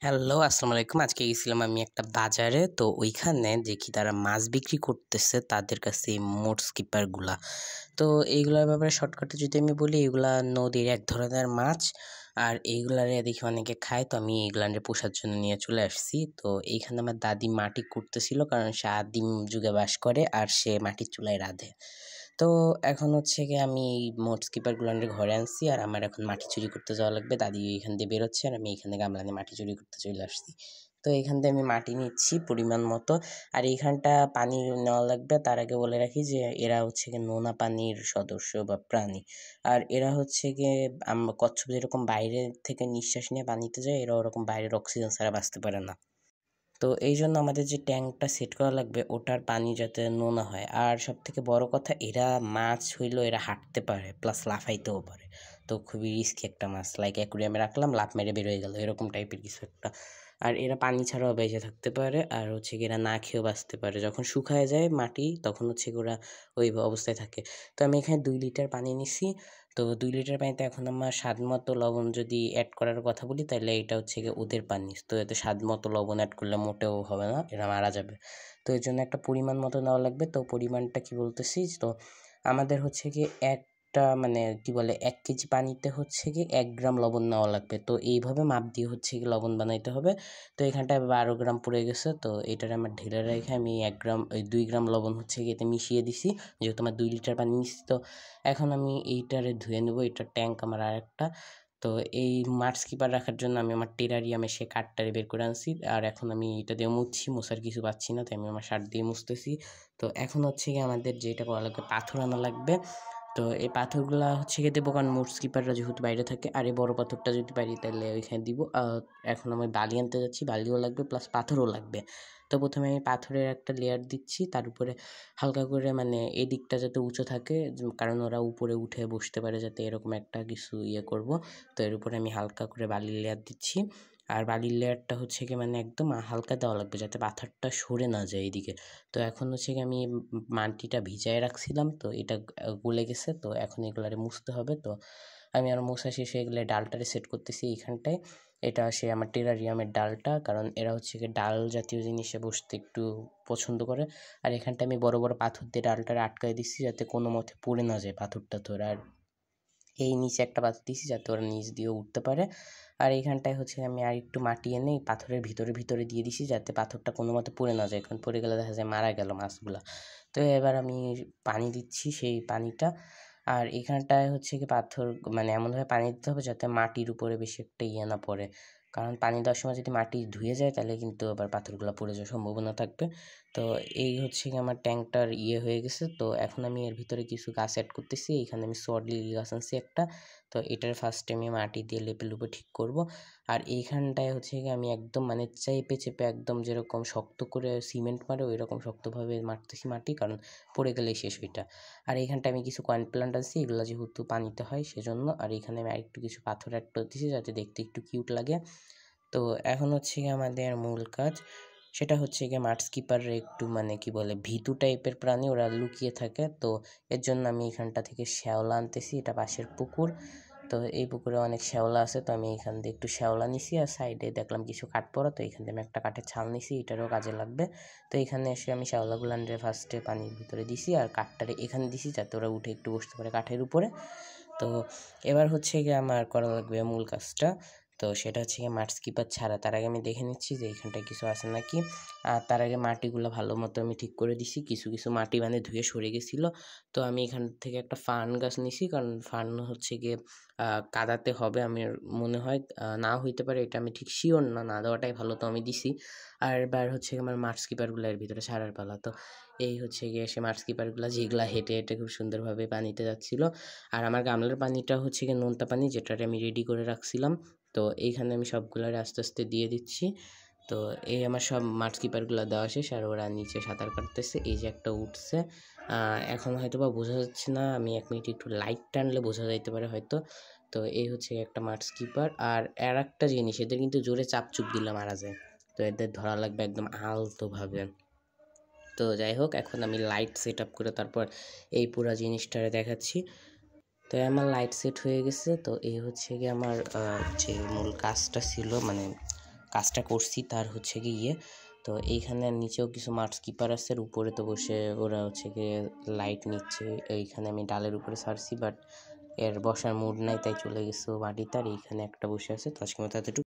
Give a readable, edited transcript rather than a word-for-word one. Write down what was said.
Hello, আসসালামু আলাইকুম। আজকে গেছিলাম আমি একটা বাজারে। তো ওইখানে দেখি তারা মাছ বিক্রি করতেছে তাদের কাছে এই মোট স্কিপার গুলা। তো এইগুলার ব্যাপারে শর্টকাটে যদি আমি বলি, এগুলা নদীর এক ধরনের মাছ। আর এইগুলারে দেখি অনেকে খায়। তো আমি এগুলারে পোষার জন্য নিয়ে চলে আসছি। তো এইখানে আমার দাদি মাটি কুটতেছিল, কারণ সে আদিম যুগে বাস করে আর সে মাটির চুলায় রাঁধে। তো এখন হচ্ছে গিয়ে আমি এই মোট স্কিপার গুলানের ঘরে আনছি, আর আমার এখন মাটি চুরি করতে যাওয়া লাগবে। দাদি এখান দিয়ে বেরোচ্ছে আর আমি এখান থেকে গামলা নিয়ে মাটি চুরি করতে চলে আসছি। তো এখান থেকে আমি মাটি নিচ্ছি পরিমাণ মতো। আর এইখানটা পানি নেওয়া লাগবে। তার আগে বলে রাখি যে এরা হচ্ছে গিয়ে নোনা পানির সদস্য বা প্রাণী। আর এরা হচ্ছে গিয়ে কচ্ছপ যেরকম বাইরে থেকে নিঃশ্বাস নিয়ে পানিতে যায়, এরা ওরকম বাইরের অক্সিজেন ছাড়া বাঁচতে পারে না। তো এই জন্য আমাদের যে ট্যাঙ্কটা সেট করা লাগবে, ওটার পানি যাতে নোনা হয়। আর সব থেকে বড় কথা, এরা মাছ হইলেও এরা হাঁটতে পারে, প্লাস লাফাইতেও পারে। তো খুবই রিস্কি একটা মাছ। লাইক অ্যাকুরিয়ামে রাখলাম, লাফ মেরে বের হয়ে গেল, এরকম টাইপের কিছু একটা। আর এরা পানি ছাড়াও বেঁচে থাকতে পারে, আর হচ্ছে কি এরা না খেয়েও বাঁচতে পারে। যখন শুকায় যায় মাটি, তখন হচ্ছে কি ওরা ওই অবস্থায় থাকে। তো আমি এখানে 2 লিটার পানি নিছি। তো 2 লিটার পানিতে এখন আমার স্বাদ মতো লবণ যদি অ্যাড করার কথা বলি, তাহলে এটা হচ্ছে গিয়ে ওদের পানি। তো এতে স্বাদ মতো লবণ অ্যাড করলে মোটেও হবে না, এরা মারা যাবে। তো এর জন্য একটা পরিমাণ মতো নেওয়া লাগবে। তো পরিমাণটা কি বলতেছি, তো আমাদের হচ্ছে গিয়ে একটা মানে কি বলে 1 কেজি পানিতে হচ্ছে গিয়ে 1 গ্রাম লবণ নেওয়া লাগবে। তো এইভাবে মাপ দিয়ে হচ্ছে গিয়ে লবণ বানাইতে হবে। তো এখানটায় 12 গ্রাম পড়ে গেছে। তো এটার আমার ঢেলে রেখে আমি 1 গ্রাম ওই 2 গ্রাম লবণ হচ্ছে গিয়ে এতে মিশিয়ে দিছি, যেহেতু আমার 2 লিটার পানি নিচ্ছি। তো এখন আমি এইটারে ধুয়ে নেবো। এটার ট্যাঙ্ক আমার আরেকটা। তো এই মাছ কিপার রাখার জন্য আমি আমার টেরারিয়ামে সে কাঠটারে বের করে আনছি। আর এখন আমি এটা দিয়ে মুছছি, মোছার কিছু পাচ্ছি না, তাই আমি আমার শার্ট দিয়ে মুছতেছি। তো এখন হচ্ছে গিয়ে আমাদের যেটা করা লাগবে, পাথর আনা লাগবে। তো এই পাথরগুলা হচ্ছে গিয়ে দেবো, কারণ মোট স্কিপাররা যেহেতু বাইরে থাকে। আর এই বড় পাথরটা যদি পারি তাহলে ওইখানে দিব। এখন আমি বালি আনতে যাচ্ছি, বালিও লাগবে প্লাস পাথরও লাগবে। তো প্রথমে আমি পাথরের একটা লেয়ার দিচ্ছি, তার উপরে হালকা করে মানে এদিকটা যাতে উঁচু থাকে, কারণ ওরা উপরে উঠে বসতে পারে, যাতে এরকম একটা কিছু ইয়ে করব। তো এর উপরে আমি হালকা করে বালির লেয়ার দিচ্ছি। আর বালির লেয়ারটা হচ্ছে কি মানে একদম হালকা দেওয়া লাগবে, যাতে পাথরটা সরে না যায় এইদিকে। তো এখন হচ্ছে কি আমি মাটিটা ভিজায় রাখছিলাম, তো এটা গলে গেছে। তো এখন এগুলারে মুছতে হবে। তো আমি আর মোছা শেষে এগুলো ডালটারে সেট করতেছি এইখানটায়। এটা সে আমার টেরারিয়ামের ডালটা, কারণ এরা হচ্ছে গিয়ে ডাল জাতীয় জিনিসে বসতে একটু পছন্দ করে। আর এখানটায় আমি বড় বড় পাথর দিয়ে ডালটারে আটকায় দিচ্ছি, যাতে কোনো মতে পড়ে না যায় পাথরটা ধরে। আর এই নিচে একটা পাথর দিয়েছি, যাতে ওরা নিচ দিয়েও উঠতে পারে। আর এইখানটায় হচ্ছে আমি আর একটু মাটি এনে এই পাথরের ভিতরে ভিতরে দিয়ে দিছি, যাতে পাথরটা কোনো মতে পড়ে না যায়, কারণ পড়ে গেলে দেখা যায় মারা গেল মাছগুলা। তো এবার আমি পানি দিচ্ছি, সেই পানিটা। আর এখানটায় হচ্ছে কি পাথর মানে এমনভাবে পানি দিতে হবে যাতে মাটির উপরে বেশি একটা ইয়ে না পড়ে, কারণ পানি দেওয়ার সময় যদি মাটি ধুয়ে যায় তাহলে কিন্তু আবার পাথরগুলো পড়ে যাওয়ার সম্ভাবনা থাকবে। তো এই হচ্ছে কি আমার ট্যাঙ্কটার ইয়ে হয়ে গেছে। তো এখন আমি এর ভিতরে কিছু গাছ অ্যাড করতেছি। এখানে আমি সড লিলি গাছ আনছি একটা। তো এটার ফার্স্টে আমি মাটি দিয়ে লেপে লুপে ঠিক করব। আর এইখানটায় হচ্ছে কি আমি একদম মানে চেপে চেপে একদম যেরকম শক্ত করে সিমেন্ট মারে ওই রকম শক্তভাবে মারতেছি মাটি, কারণ পড়ে গেলেই শেষ ওইটা। আর এইখানটায় আমি কিছু কয়েন প্ল্যান্ট আনছি, এগুলো যেহেতু পানিতে হয় সেজন্য। আর এখানে আমি আরেকটু কিছু পাথর অ্যাড করতেছি, যাতে দেখতে একটু কিউট লাগে। তো এখন হচ্ছে গিয়ে আমাদের মূল কাজ, সেটা হচ্ছে গিয়ে মাছ কিপাররা একটু মানে কি বলে ভীতু টাইপের প্রাণী, ওরা লুকিয়ে থাকে। তো এর জন্য আমি এখানটা থেকে শ্যাওলা আনতেছি, এটা পাশের পুকুর। তো এই পুকুরে অনেক শ্যাওলা আছে, তো আমি এখান দিয়ে একটু শ্যাওলা নিছি। আর সাইডে দেখলাম কিছু কাঠ পড়া, তো এখান থেকে আমি একটা কাঠের ছাল নিছি, এটারও কাজে লাগবে। তো এখানে এসে আমি শ্যাওলাগুলো আনলে ফার্স্টে পানির ভিতরে দিছি, আর কাঠটারে এখানে দিছি, যাতে ওরা উঠে একটু বসতে পারে কাঠের উপরে। তো এবার হচ্ছে গিয়ে আমার করা লাগবে মূল কাজটা। তো সেটা হচ্ছে গিয়ে মাছ কিপার ছাড়া, তার আগে আমি দেখে নিচ্ছি যে এইখানটায় কিছু আছে নাকি। আর তার আগে মাটিগুলো ভালো মতো আমি ঠিক করে দিছি, কিছু কিছু মাটি মানে ধুয়ে সরে গেছিলো। তো আমি এখান থেকে একটা ফার্ন গাছ নিছি, কারণ ফার্ন হচ্ছে গিয়ে কাদাতে হবে আমার মনে হয়, না হইতে পারে, এটা আমি ঠিক শিওর না, না দেওয়াটাই ভালো। তো আমি দিছি। আর এবার হচ্ছে আমার মাছ কিপারগুলো এর ভিতরে ছাড়ার পালা। তো এই হচ্ছে গিয়ে সে মাছ কিপারগুলো, যেগুলা হেঁটে হেঁটে খুব সুন্দরভাবে পানিতে যাচ্ছিলো। আর আমার গামলার পানিটা হচ্ছে গিয়ে নোনতা পানি, যেটারে আমি রেডি করে রাখছিলাম। তো এইখানে আমি সবগুলার আস্তে আস্তে দিয়ে দিচ্ছি। তো এই আমার সব মাছ কিপারগুলো দেওয়া শেষ, আর ওরা নিচে সাঁতার কাটতেছে। এই যে একটা উঠছে, এখন হয়তো বা বোঝা যাচ্ছে না, আমি 1 মিনিট একটু লাইট টানলে বোঝা যাইতে পারে হয়তো। তো এই হচ্ছে একটা মাছ কিপার। আর একটা জিনিস, এদের কিন্তু জোরে চাপচুপ দিলে মারা যায়। তো এদের ধরা লাগবে একদম আলতোভাবে। তো যাই হোক, এখন আমি লাইট সেট আপ করে তারপর এই পুরো জিনিসটারে দেখাচ্ছি। তো আমার লাইট সেট হয়ে গেছে। তো এই হচ্ছে গিয়ে আমার যে মূল কাজটা ছিল, মানে কাজটা করছি তার হচ্ছে গিয়ে তো এইখানে নিচেও কিছু মাছ কিপার আছে আর উপরে তো বসে ওরা হচ্ছে গিয়ে লাইট নিচ্ছে এইখানে আমি ডালের উপরে ছাড়ছি বাট এর বসার মুড নাই তাই চলে গেছে মাটিতে আর এইখানে একটা বসে আছে তো আজকে মতো এতটুকু